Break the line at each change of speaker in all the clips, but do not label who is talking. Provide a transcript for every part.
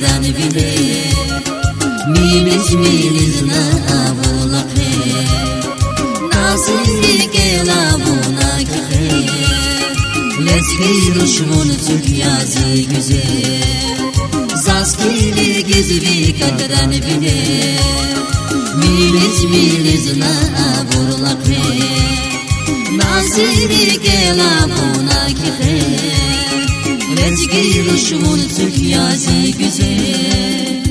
kadran bile Miliz na avulakhe Nasiri kela buna khe Lezgi ruşmun Türk yazı güzel Zaskili gezvi kadran bile Miliz na avulakhe Nasiri kela buna khe Lezgi ruşmun Türk yazı güzel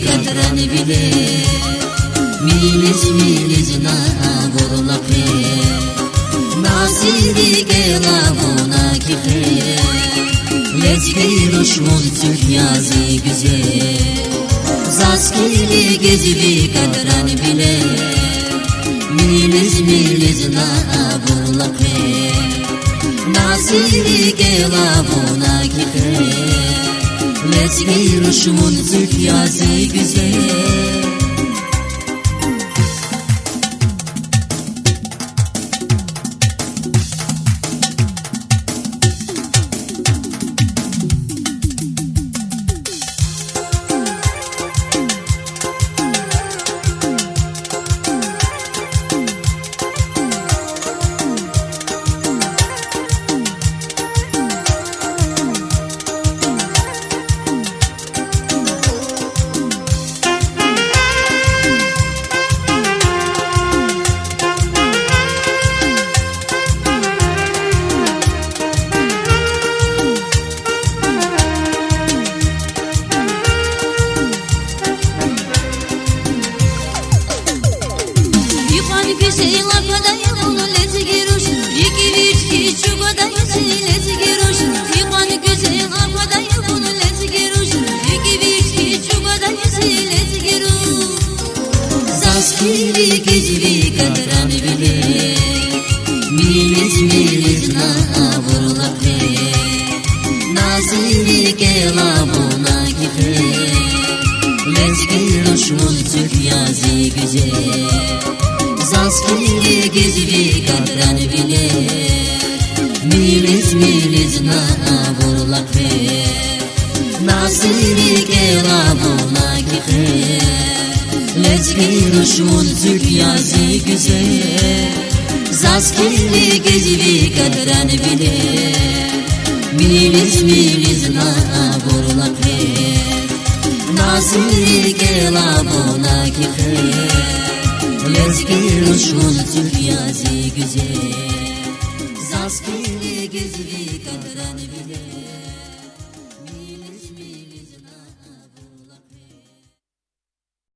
kadran bile Miliz na avulakhe Nasiri kela buna khe Lezgi ruşmun Türk yazı güzel Zaskili gezvi kadran bile Miliz na avulakhe Nasiri kela buna khe Lezgi ruşmun Türk yazı güzel Zaskili gezvi kadran bile Miliz na avulakhe Nasiri kela buna khe Lezgi ruşmun Türk yazı güzel Zaskili gezvi kadran bile Miliz na avulakhe Nasiri kela buna khe Lezgi ruşmun Türk yazı güzel Zaskili gezvi kadran bile Miliz na avulakhe Nasiri kela buna khe Lezgi ruşmun Türk yazı güzel Zaskili gezvi kadran bile